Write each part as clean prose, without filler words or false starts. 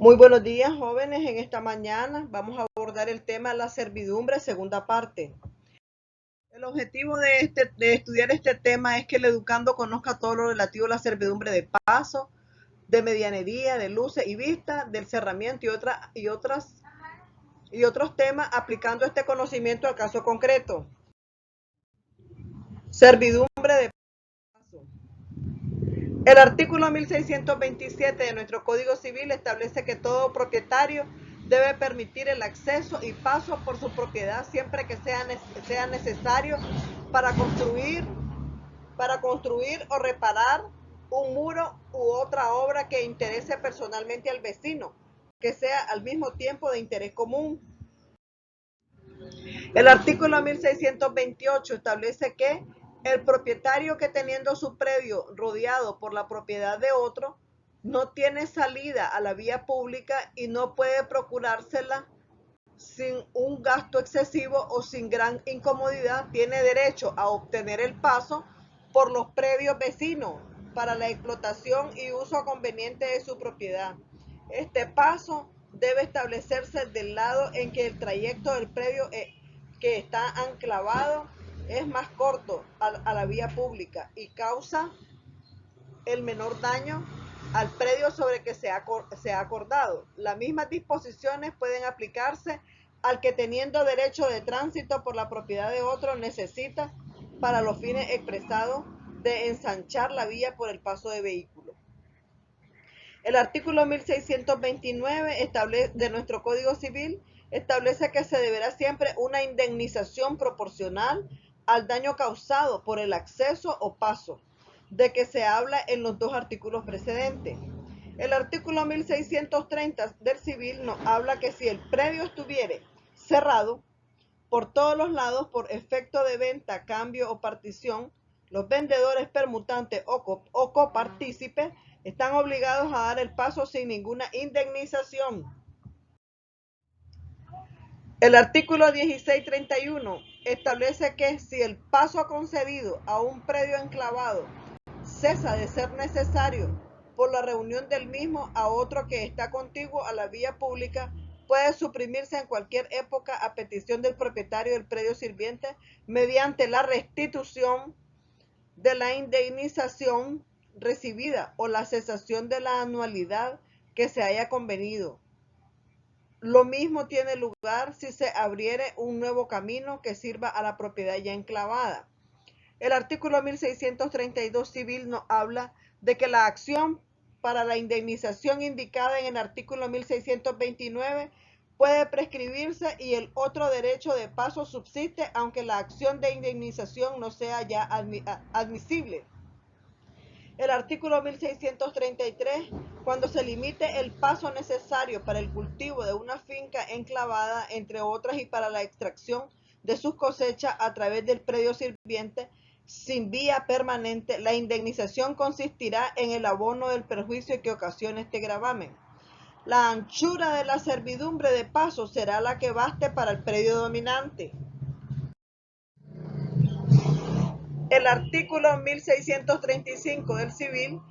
Muy buenos días, jóvenes. En esta mañana vamos a abordar el tema de la servidumbre, segunda parte. El objetivo de estudiar este tema es que el educando conozca todo lo relativo a la servidumbre de paso, de medianería, de luces y vista, del cerramiento y otros temas aplicando este conocimiento al caso concreto. Servidumbre de paso. El artículo 1627 de nuestro Código Civil establece que todo propietario debe permitir el acceso y paso por su propiedad siempre que sea necesario para construir o reparar un muro u otra obra que interese personalmente al vecino, que sea al mismo tiempo de interés común. El artículo 1628 establece que el propietario que teniendo su predio rodeado por la propiedad de otro, no tiene salida a la vía pública y no puede procurársela sin un gasto excesivo o sin gran incomodidad, tiene derecho a obtener el paso por los predios vecinos para la explotación y uso conveniente de su propiedad. Este paso debe establecerse del lado en que el trayecto del predio que está enclavado es más corto a la vía pública y causa el menor daño al predio sobre que se ha acordado. Las mismas disposiciones pueden aplicarse al que teniendo derecho de tránsito por la propiedad de otro necesita para los fines expresados de ensanchar la vía por el paso de vehículos. El artículo 1629 de nuestro Código Civil establece que se deberá siempre una indemnización proporcional al daño causado por el acceso o paso, de que se habla en los dos artículos precedentes. El artículo 1630 del Civil nos habla que si el predio estuviere cerrado por todos los lados por efecto de venta, cambio o partición, los vendedores permutantes o copartícipes están obligados a dar el paso sin ninguna indemnización. El artículo 1631 establece que si el paso concedido a un predio enclavado cesa de ser necesario por la reunión del mismo a otro que está contiguo a la vía pública, puede suprimirse en cualquier época a petición del propietario del predio sirviente mediante la restitución de la indemnización recibida o la cesación de la anualidad que se haya convenido. Lo mismo tiene lugar si se abriere un nuevo camino que sirva a la propiedad ya enclavada. El artículo 1632 civil nos habla de que la acción para la indemnización indicada en el artículo 1629 puede prescribirse y el otro derecho de paso subsiste aunque la acción de indemnización no sea ya admisible. El artículo 1633, cuando se limite el paso necesario para el cultivo de una finca enclavada, entre otras, y para la extracción de sus cosechas a través del predio sirviente, sin vía permanente, la indemnización consistirá en el abono del perjuicio que ocasione este gravamen. La anchura de la servidumbre de paso será la que baste para el predio dominante. El artículo 1635 del Civil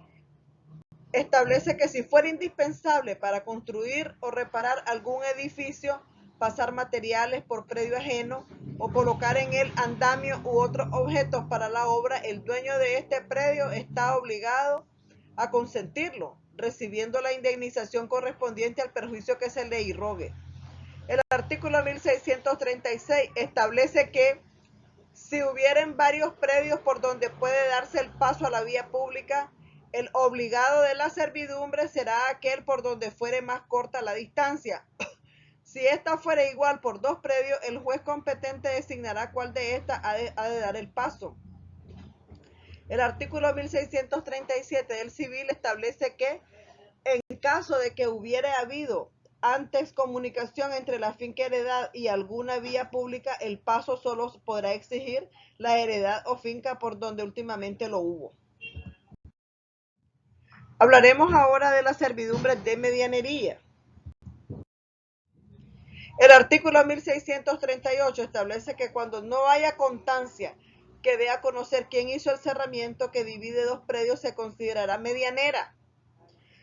establece que si fuera indispensable para construir o reparar algún edificio, pasar materiales por predio ajeno o colocar en él andamio u otros objetos para la obra, el dueño de este predio está obligado a consentirlo, recibiendo la indemnización correspondiente al perjuicio que se le irrogue. El artículo 1636 establece que si hubieren varios predios por donde puede darse el paso a la vía pública, el obligado de la servidumbre será aquel por donde fuere más corta la distancia. Si esta fuera igual por dos predios, el juez competente designará cuál de estas ha de dar el paso. El artículo 1637 del Civil establece que en caso de que hubiera habido antes comunicación entre la finca heredad y alguna vía pública, el paso solo podrá exigir la heredad o finca por donde últimamente lo hubo. Hablaremos ahora de la servidumbre de medianería. El artículo 1638 establece que cuando no haya constancia que dé a conocer quién hizo el cerramiento que divide dos predios, se considerará medianera.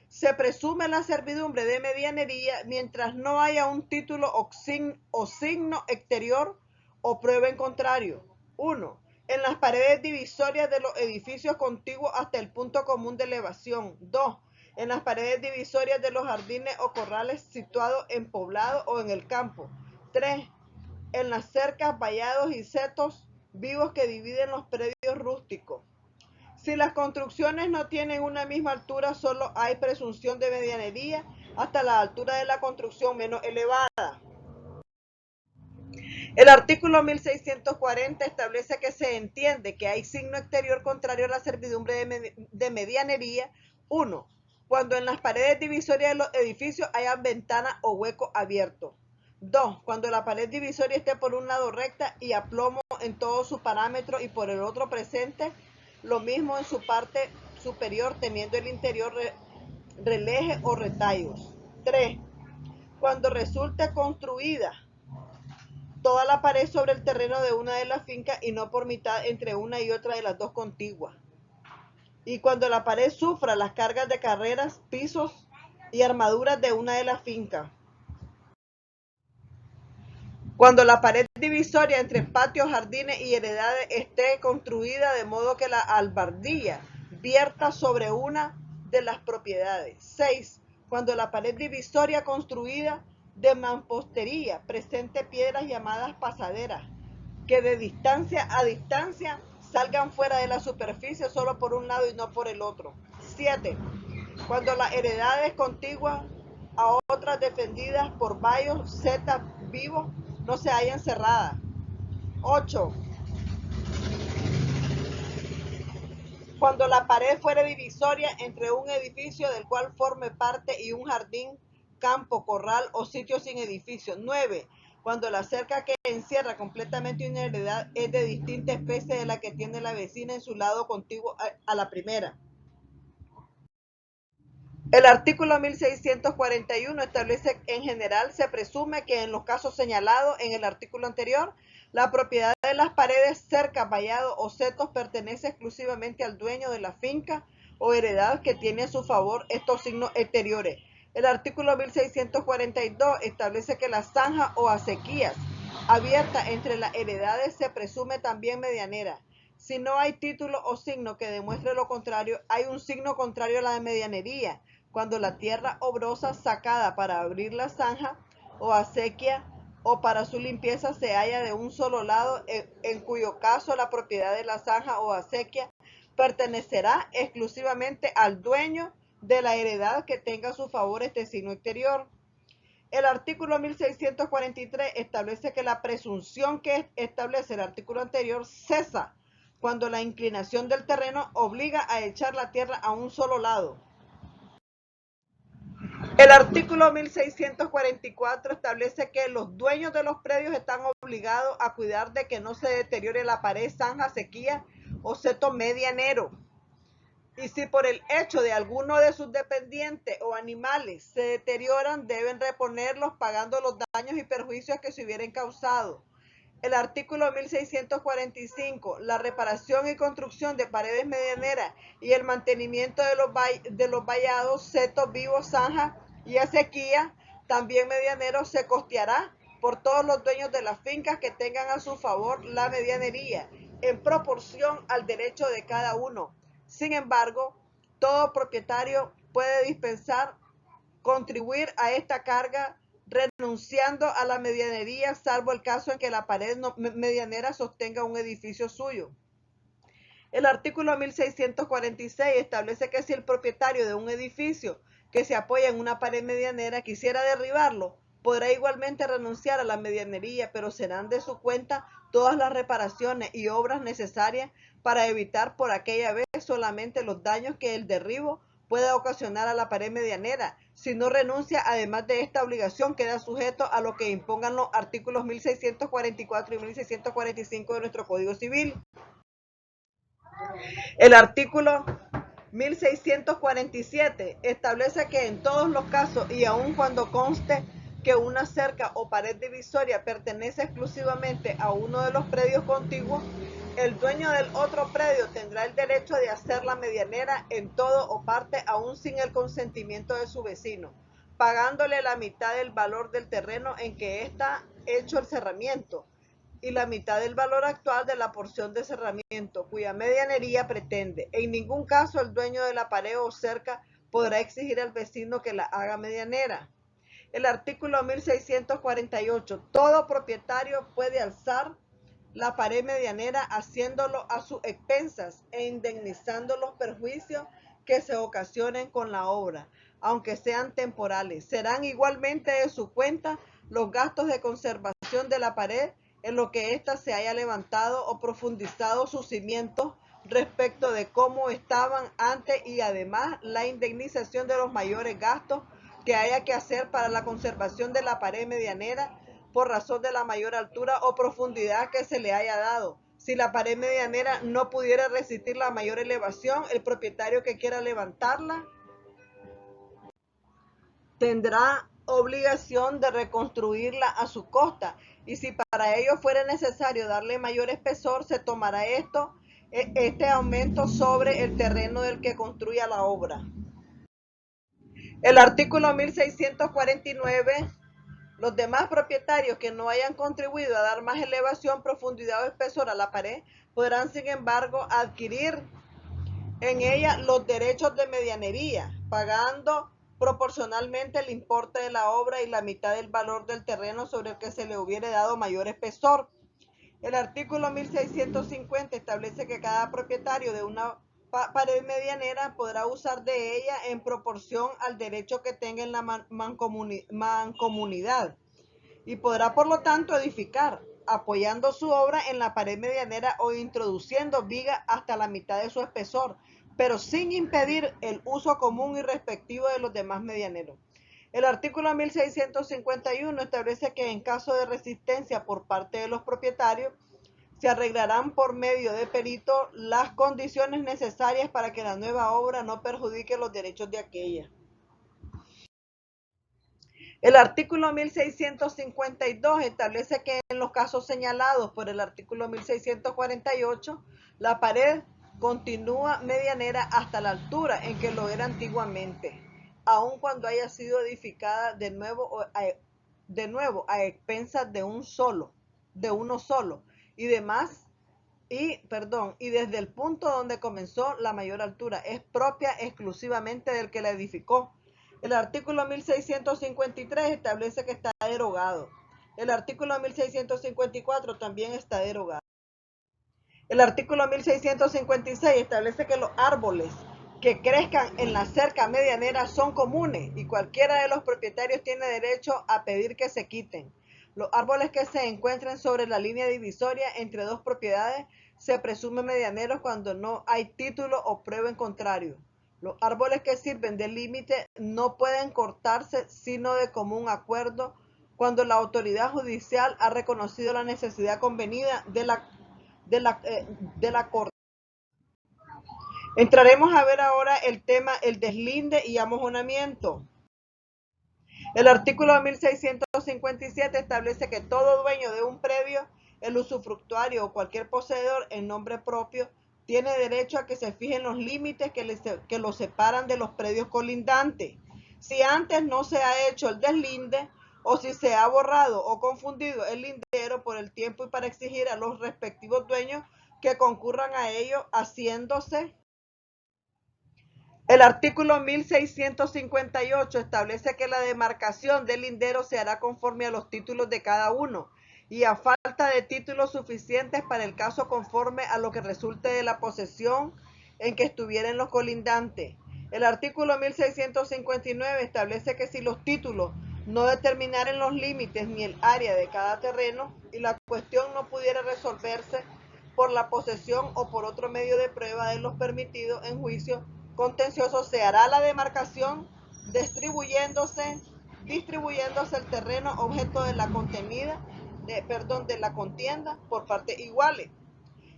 Se presume la servidumbre de medianería mientras no haya un título o signo exterior o prueba en contrario. 1. En las paredes divisorias de los edificios contiguos hasta el punto común de elevación. 2. En las paredes divisorias de los jardines o corrales situados en poblado o en el campo. 3. En las cercas, vallados y setos vivos que dividen los predios rústicos. Si las construcciones no tienen una misma altura, solo hay presunción de medianería hasta la altura de la construcción menos elevada. El artículo 1640 establece que se entiende que hay signo exterior contrario a la servidumbre de medianería. 1. Cuando en las paredes divisorias de los edificios haya ventana o hueco abierto. 2. Cuando la pared divisoria esté por un lado recta y a plomo en todo su parámetro y por el otro presente lo mismo en su parte superior, teniendo el interior releje o retallos. 3. Cuando resulte construida toda la pared sobre el terreno de una de las fincas y no por mitad entre una y otra de las dos contiguas. Y cuando la pared sufra las cargas de carreras, pisos y armaduras de una de las fincas. Cuando la pared divisoria entre patios, jardines y heredades esté construida de modo que la albardilla vierta sobre una de las propiedades. 6. Cuando la pared divisoria construida de mampostería presente piedras llamadas pasaderas, que de distancia a distancia salgan fuera de la superficie solo por un lado y no por el otro. 7. Cuando las heredades contiguas a otras defendidas por vallos, setas vivos, no se hallan cerradas. 8. Cuando la pared fuere divisoria entre un edificio del cual forme parte y un jardín, campo, corral o sitio sin edificio. 9. Cuando la cerca que encierra completamente una heredad es de distinta especie de la que tiene la vecina en su lado contiguo a la primera. El artículo 1641 establece que en general se presume que en los casos señalados en el artículo anterior, la propiedad de las paredes, cercas, vallados o setos pertenece exclusivamente al dueño de la finca o heredad que tiene a su favor estos signos exteriores. El artículo 1642 establece que las zanjas o acequias abiertas entre las heredades se presume también medianera. Si no hay título o signo que demuestre lo contrario, hay un signo contrario a la medianería, cuando la tierra obrosa sacada para abrir la zanja o acequia o para su limpieza se halla de un solo lado, en cuyo caso la propiedad de la zanja o acequia pertenecerá exclusivamente al dueño de la heredad que tenga a su favor este signo exterior. El artículo 1643 establece que la presunción que establece el artículo anterior cesa cuando la inclinación del terreno obliga a echar la tierra a un solo lado. El artículo 1644 establece que los dueños de los predios están obligados a cuidar de que no se deteriore la pared, zanja, sequía o seto medianero. Y si por el hecho de alguno de sus dependientes o animales se deterioran, deben reponerlos pagando los daños y perjuicios que se hubieran causado. El artículo 1645, la reparación y construcción de paredes medianeras y el mantenimiento de los vallados, setos vivos, zanjas y acequías, también medianeros, se costeará por todos los dueños de las fincas que tengan a su favor la medianería, en proporción al derecho de cada uno. Sin embargo, todo propietario puede dispensar, contribuir a esta carga renunciando a la medianería, salvo el caso en que la pared medianera sostenga un edificio suyo. El artículo 1646 establece que si el propietario de un edificio que se apoya en una pared medianera quisiera derribarlo, podrá igualmente renunciar a la medianería, pero serán de su cuenta todas las reparaciones y obras necesarias para evitar por aquella vez solamente los daños que el derribo pueda ocasionar a la pared medianera. Si no renuncia, además de esta obligación, queda sujeto a lo que impongan los artículos 1644 y 1645 de nuestro Código Civil. El artículo 1647 establece que en todos los casos y aun cuando conste que una cerca o pared divisoria pertenece exclusivamente a uno de los predios contiguos, el dueño del otro predio tendrá el derecho de hacer la medianera en todo o parte, aún sin el consentimiento de su vecino, pagándole la mitad del valor del terreno en que está hecho el cerramiento y la mitad del valor actual de la porción de cerramiento cuya medianería pretende. En ningún caso el dueño de la pared o cerca podrá exigir al vecino que la haga medianera. El artículo 1648. Todo propietario puede alzar la pared medianera haciéndolo a sus expensas e indemnizando los perjuicios que se ocasionen con la obra, aunque sean temporales. Serán igualmente de su cuenta los gastos de conservación de la pared en lo que ésta se haya levantado o profundizado sus cimientos respecto de cómo estaban antes, y además la indemnización de los mayores gastos que haya que hacer para la conservación de la pared medianera por razón de la mayor altura o profundidad que se le haya dado. Si la pared medianera no pudiera resistir la mayor elevación, el propietario que quiera levantarla tendrá obligación de reconstruirla a su costa, y si para ello fuera necesario darle mayor espesor, se tomará este aumento sobre el terreno del que construya la obra. El artículo 1649. Los demás propietarios que no hayan contribuido a dar más elevación, profundidad o espesor a la pared podrán, sin embargo, adquirir en ella los derechos de medianería, pagando proporcionalmente el importe de la obra y la mitad del valor del terreno sobre el que se le hubiere dado mayor espesor. El artículo 1650 establece que cada propietario de una pared medianera podrá usar de ella en proporción al derecho que tenga en la mancomunidad, y podrá por lo tanto edificar, apoyando su obra en la pared medianera o introduciendo viga hasta la mitad de su espesor, pero sin impedir el uso común y respectivo de los demás medianeros. El artículo 1651 establece que en caso de resistencia por parte de los propietarios, se arreglarán por medio de perito las condiciones necesarias para que la nueva obra no perjudique los derechos de aquella. El artículo 1652 establece que en los casos señalados por el artículo 1648, la pared continúa medianera hasta la altura en que lo era antiguamente, aun cuando haya sido edificada de nuevo a expensas de uno solo, y desde el punto donde comenzó la mayor altura es propia exclusivamente del que la edificó. El artículo 1653 establece que está derogado. El artículo 1654 también está derogado. El artículo 1656 establece que los árboles que crezcan en la cerca medianera son comunes y cualquiera de los propietarios tiene derecho a pedir que se quiten. Los árboles que se encuentren sobre la línea divisoria entre dos propiedades se presumen medianeros cuando no hay título o prueba en contrario. Los árboles que sirven de límite no pueden cortarse sino de común acuerdo cuando la autoridad judicial ha reconocido la necesidad convenida de la corte. Entraremos a ver ahora el tema el deslinde y amojonamiento. El artículo 1657 establece que todo dueño de un predio, el usufructuario o cualquier poseedor en nombre propio, tiene derecho a que se fijen los límites que los separan de los predios colindantes. Si antes no se ha hecho el deslinde, o si se ha borrado o confundido el lindero por el tiempo, y para exigir a los respectivos dueños que concurran a ello, haciéndose. El artículo 1658 establece que la demarcación del lindero se hará conforme a los títulos de cada uno, y a falta de títulos suficientes para el caso conforme a lo que resulte de la posesión en que estuvieran los colindantes. El artículo 1659 establece que si los títulos no determinaren los límites ni el área de cada terreno y la cuestión no pudiera resolverse por la posesión o por otro medio de prueba de los permitidos en juicio contencioso, se hará la demarcación distribuyéndose el terreno objeto de la contienda por partes iguales.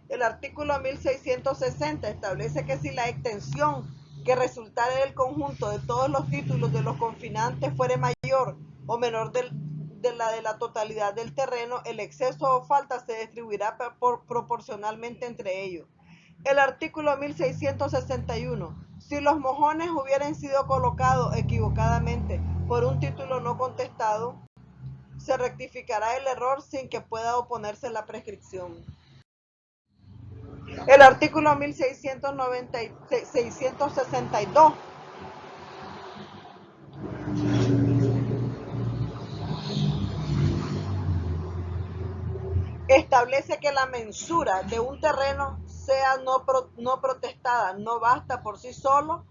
El artículo 1660 establece que si la extensión que resultare del conjunto de todos los títulos de los confinantes fuere mayor o menor de la totalidad del terreno, el exceso o falta se distribuirá proporcionalmente entre ellos. El artículo 1661. Si los mojones hubieran sido colocados equivocadamente por un título no contestado, se rectificará el error sin que pueda oponerse la prescripción. El artículo 1662 establece que la mensura de un terreno sea no protestada no basta por sí sola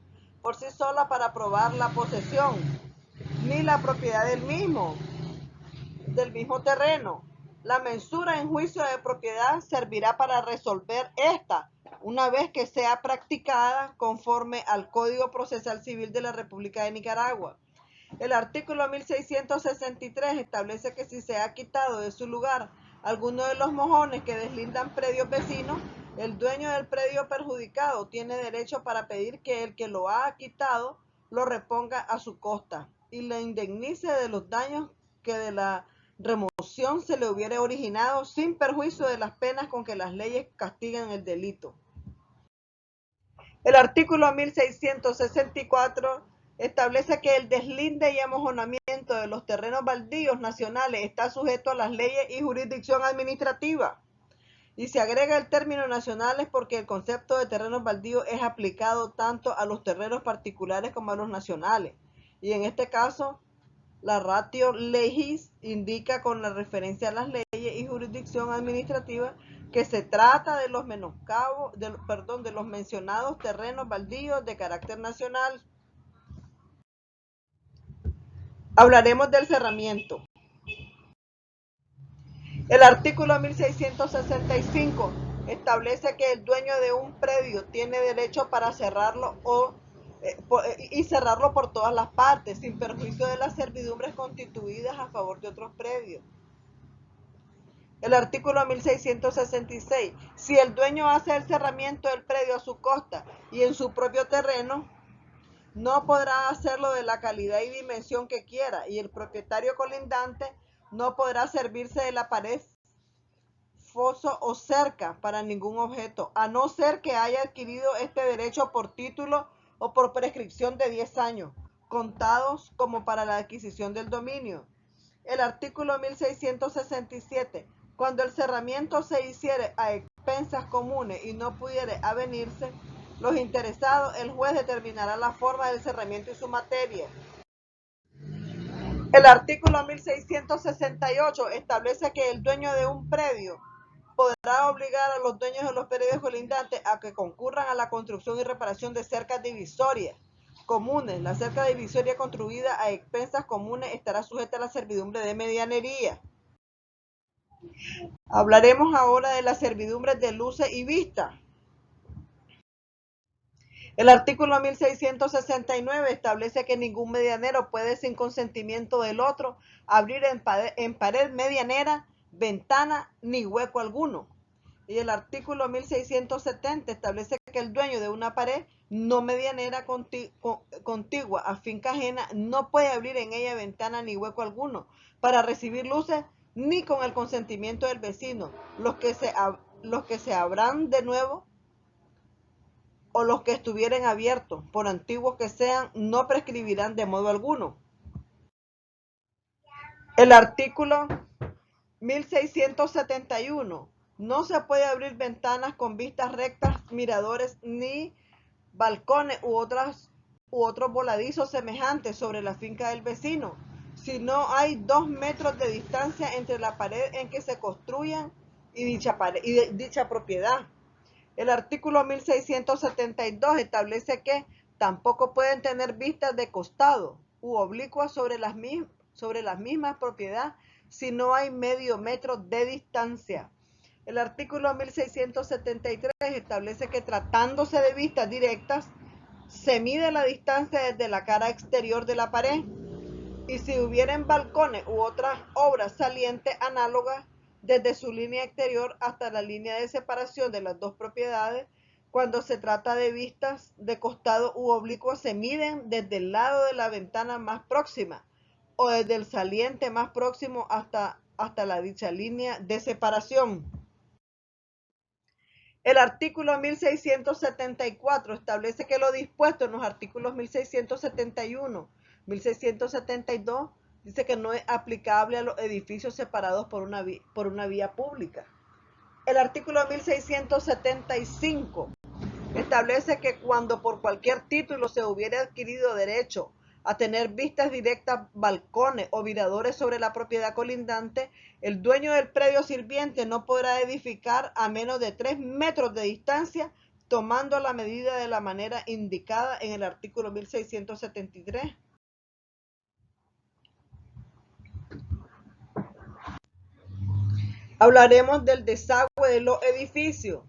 para probar la posesión ni la propiedad del mismo terreno. La mensura en juicio de propiedad servirá para resolver esta una vez que sea practicada conforme al Código Procesal Civil de la República de Nicaragua. El artículo 1663 establece que si se ha quitado de su lugar alguno de los mojones que deslindan predios vecinos, el dueño del predio perjudicado tiene derecho para pedir que el que lo ha quitado lo reponga a su costa y le indemnice de los daños que de la remoción se le hubiere originado sin perjuicio de las penas con que las leyes castigan el delito. El artículo 1664 establece que el deslinde y amojonamiento de los terrenos baldíos nacionales está sujeto a las leyes y jurisdicción administrativa. Y se agrega el término nacionales porque el concepto de terrenos baldíos es aplicado tanto a los terrenos particulares como a los nacionales. Y en este caso, la ratio legis indica con la referencia a las leyes y jurisdicción administrativa que se trata de los de los mencionados terrenos baldíos de carácter nacional. Hablaremos del cerramiento. El artículo 1665 establece que el dueño de un predio tiene derecho para cerrarlo y cerrarlo por todas las partes, sin perjuicio de las servidumbres constituidas a favor de otros predios. El artículo 1666. Si el dueño hace el cerramiento del predio a su costa y en su propio terreno, no podrá hacerlo de la calidad y dimensión que quiera, y el propietario colindante no podrá servirse de la pared, foso o cerca para ningún objeto, a no ser que haya adquirido este derecho por título o por prescripción de 10 años, contados como para la adquisición del dominio. El artículo 1667. Cuando el cerramiento se hiciere a expensas comunes y no pudiere avenirse los interesados, el juez determinará la forma del cerramiento y su materia. El artículo 1668 establece que el dueño de un predio podrá obligar a los dueños de los predios colindantes a que concurran a la construcción y reparación de cercas divisorias comunes. La cerca divisoria construida a expensas comunes estará sujeta a la servidumbre de medianería. Hablaremos ahora de las servidumbres de luces y vista. El artículo 1669 establece que ningún medianero puede, sin consentimiento del otro, abrir en pared medianera, ventana ni hueco alguno. Y el artículo 1670 establece que el dueño de una pared no medianera contigua a finca ajena no puede abrir en ella ventana ni hueco alguno para recibir luces ni con el consentimiento del vecino. Los que se abran de nuevo o los que estuvieren abiertos, por antiguos que sean, no prescribirán de modo alguno. El artículo 1671. No se puede abrir ventanas con vistas rectas, miradores, ni balcones u otros voladizos semejantes sobre la finca del vecino, si no hay 2 metros de distancia entre la pared en que se construyan y dicha propiedad. El artículo 1672 establece que tampoco pueden tener vistas de costado u oblicuas sobre las mismas propiedades si no hay medio metro de distancia. El artículo 1673 establece que tratándose de vistas directas, se mide la distancia desde la cara exterior de la pared y si hubieren balcones u otras obras salientes análogas, desde su línea exterior hasta la línea de separación de las dos propiedades, cuando se trata de vistas de costado u oblicuo, se miden desde el lado de la ventana más próxima o desde el saliente más próximo hasta la dicha línea de separación. El artículo 1674 establece que lo dispuesto en los artículos 1671, 1672 dice que no es aplicable a los edificios separados por una vía pública. El artículo 1675 establece que cuando por cualquier título se hubiera adquirido derecho a tener vistas directas, balcones o miradores sobre la propiedad colindante, el dueño del predio sirviente no podrá edificar a menos de 3 metros de distancia, tomando la medida de la manera indicada en el artículo 1673. Hablaremos del desagüe de los edificios.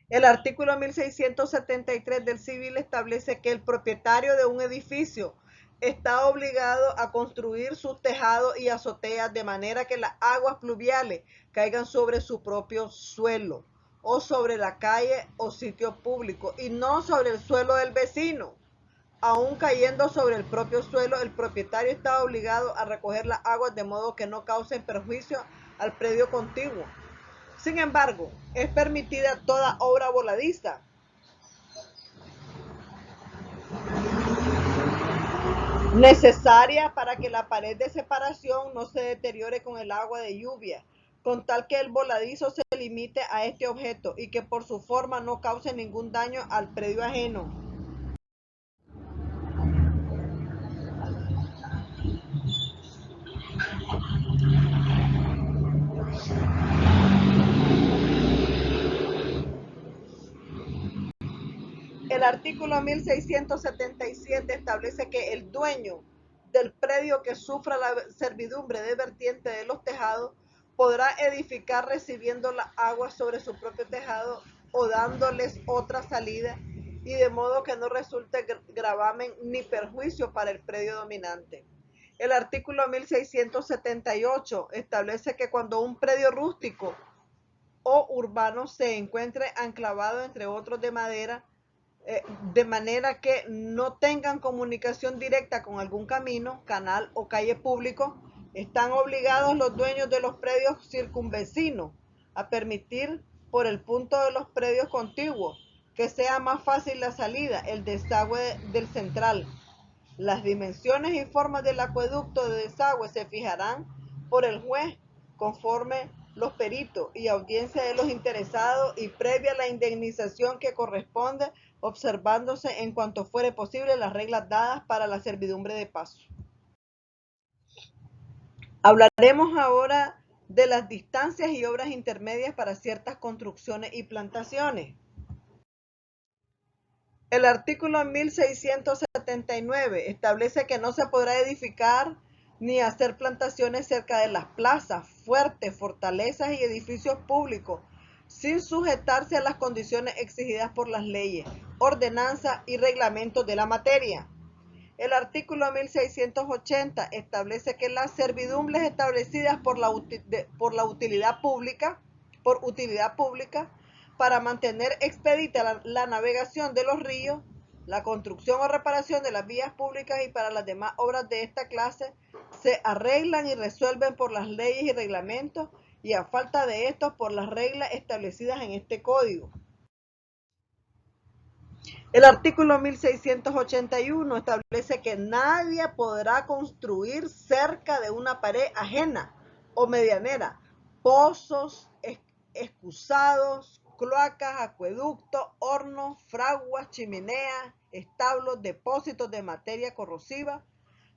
El artículo 1673 del Civil establece que el propietario de un edificio está obligado a construir sus tejados y azoteas de manera que las aguas pluviales caigan sobre su propio suelo o sobre la calle o sitio público y no sobre el suelo del vecino. Aún cayendo sobre el propio suelo, el propietario está obligado a recoger las aguas de modo que no causen perjuicio al predio contiguo. Sin embargo, es permitida toda obra voladiza necesaria para que la pared de separación no se deteriore con el agua de lluvia, con tal que el voladizo se limite a este objeto y que por su forma no cause ningún daño al predio ajeno. El artículo 1677 establece que el dueño del predio que sufra la servidumbre de vertiente de los tejados podrá edificar recibiendo las aguas sobre su propio tejado o dándoles otra salida y de modo que no resulte gravamen ni perjuicio para el predio dominante. El artículo 1678 establece que cuando un predio rústico o urbano se encuentre enclavado entre otros de madera, de manera que no tengan comunicación directa con algún camino, canal o calle público, están obligados los dueños de los predios circunvecinos a permitir por el punto de los predios contiguos que sea más fácil la salida, el desagüe del central. Las dimensiones y formas del acueducto de desagüe se fijarán por el juez conforme los peritos y audiencia de los interesados y previa la indemnización que corresponde, observándose en cuanto fuere posible las reglas dadas para la servidumbre de paso. Hablaremos ahora de las distancias y obras intermedias para ciertas construcciones y plantaciones. El artículo 1679 establece que no se podrá edificar ni hacer plantaciones cerca de las plazas, fuertes, fortalezas y edificios públicos, sin sujetarse a las condiciones exigidas por las leyes, ordenanzas y reglamentos de la materia. El artículo 1680 establece que las servidumbres establecidas por utilidad pública para mantener expedita la navegación de los ríos, la construcción o reparación de las vías públicas y para las demás obras de esta clase, se arreglan y resuelven por las leyes y reglamentos y a falta de estos por las reglas establecidas en este código. El artículo 1681 establece que nadie podrá construir cerca de una pared ajena o medianera pozos, excusados, cloacas, acueductos, hornos, fraguas, chimeneas, establos, depósitos de materia corrosiva,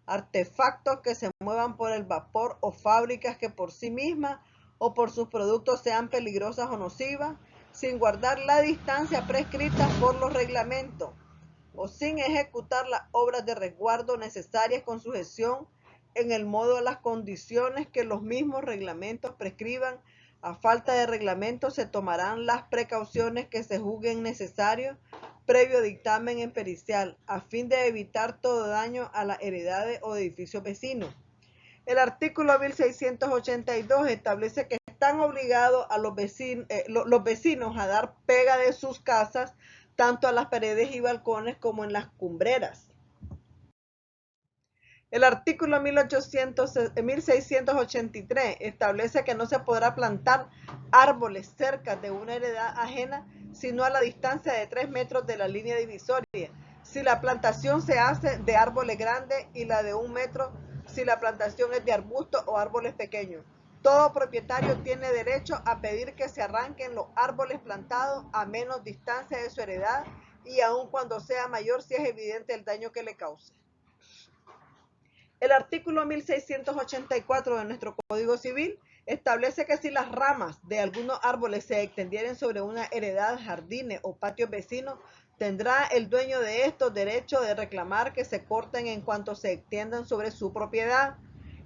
artefactos que se muevan por el vapor o fábricas que por sí mismas o por sus productos sean peligrosas o nocivas, sin guardar la distancia prescrita por los reglamentos o sin ejecutar las obras de resguardo necesarias con sujeción en el modo de las condiciones que los mismos reglamentos prescriban. A falta de reglamento se tomarán las precauciones que se juzguen necesarias previo dictamen en pericial a fin de evitar todo daño a las heredades o edificios vecinos. El artículo 1682 establece que están obligados a los vecinos a dar pega de sus casas tanto a las paredes y balcones como en las cumbreras. El artículo 1683 establece que no se podrá plantar árboles cerca de una heredad ajena, sino a la distancia de 3 metros de la línea divisoria, si la plantación se hace de árboles grandes, y la de 1 metro si la plantación es de arbustos o árboles pequeños. Todo propietario tiene derecho a pedir que se arranquen los árboles plantados a menos distancia de su heredad, y aun cuando sea mayor si es evidente el daño que le cause. El artículo 1684 de nuestro Código Civil establece que si las ramas de algunos árboles se extendieren sobre una heredad, jardines o patios vecinos, tendrá el dueño de estos derecho de reclamar que se corten en cuanto se extiendan sobre su propiedad.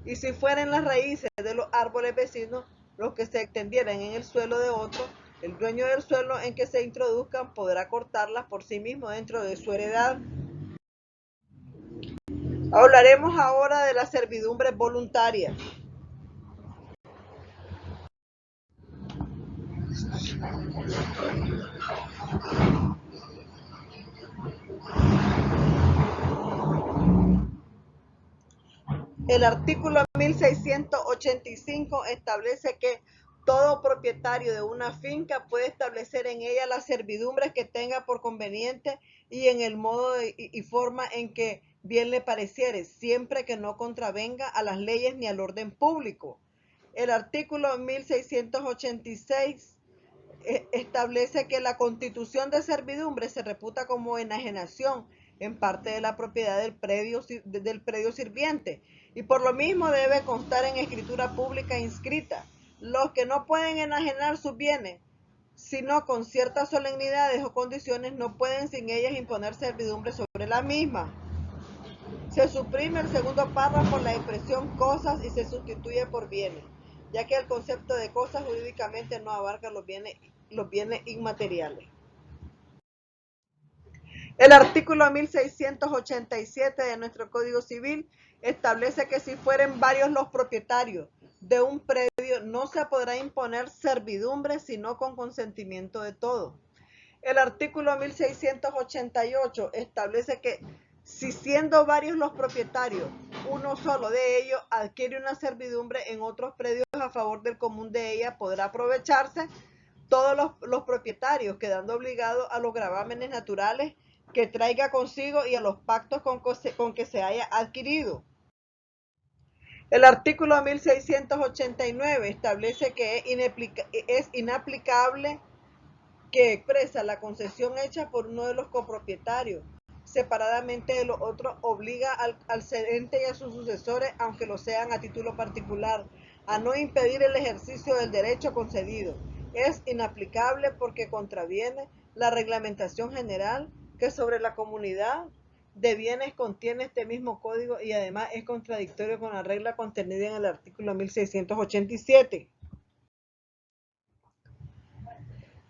Y si fueren las raíces de los árboles vecinos los que se extendieran en el suelo de otro, el dueño del suelo en que se introduzcan podrá cortarlas por sí mismo dentro de su heredad. Hablaremos ahora de la servidumbre voluntaria. El artículo 1685 establece que todo propietario de una finca puede establecer en ella las servidumbres que tenga por conveniente y en el modo y forma en que bien le pareciere, siempre que no contravenga a las leyes ni al orden público. El artículo 1686 establece que la constitución de servidumbre se reputa como enajenación en parte de la propiedad del predio sirviente, y por lo mismo debe constar en escritura pública inscrita. Los que no pueden enajenar sus bienes, sino con ciertas solemnidades o condiciones, no pueden sin ellas imponer servidumbre sobre la misma. Se suprime el segundo párrafo por la expresión cosas y se sustituye por bienes, ya que el concepto de cosas jurídicamente no abarca los bienes inmateriales. El artículo 1687 de nuestro Código Civil establece que si fueren varios los propietarios de un predio, no se podrá imponer servidumbre sino con consentimiento de todos. El artículo 1688 establece que si siendo varios los propietarios, uno solo de ellos adquiere una servidumbre en otros predios a favor del común de ella, podrá aprovecharse todos los propietarios, quedando obligados a los gravámenes naturales que traiga consigo y a los pactos con que se haya adquirido. El artículo 1689 establece que es inaplicable que expresa la concesión hecha por uno de los copropietarios separadamente de los otros, obliga al cedente y a sus sucesores, aunque lo sean a título particular, a no impedir el ejercicio del derecho concedido. Es inaplicable porque contraviene la reglamentación general que sobre la comunidad de bienes contiene este mismo código, y además es contradictorio con la regla contenida en el artículo 1687.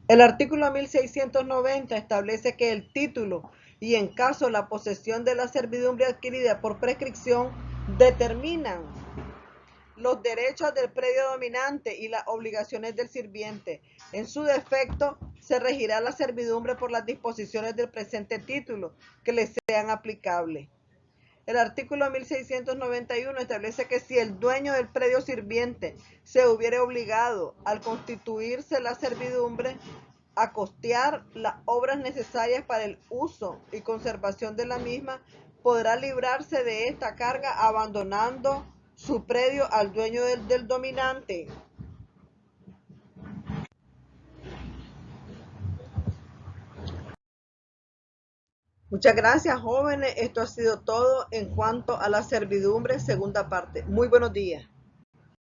El artículo 1690 establece que el título y en caso la posesión de la servidumbre adquirida por prescripción determinan los derechos del predio dominante y las obligaciones del sirviente. En su defecto, se regirá la servidumbre por las disposiciones del presente título que le sean aplicables. El artículo 1691 establece que si el dueño del predio sirviente se hubiere obligado, al constituirse la servidumbre, a costear las obras necesarias para el uso y conservación de la misma, podrá librarse de esta carga abandonando su predio al dueño del dominante. Muchas gracias, jóvenes. Esto ha sido todo en cuanto a la servidumbre, segunda parte. Muy buenos días.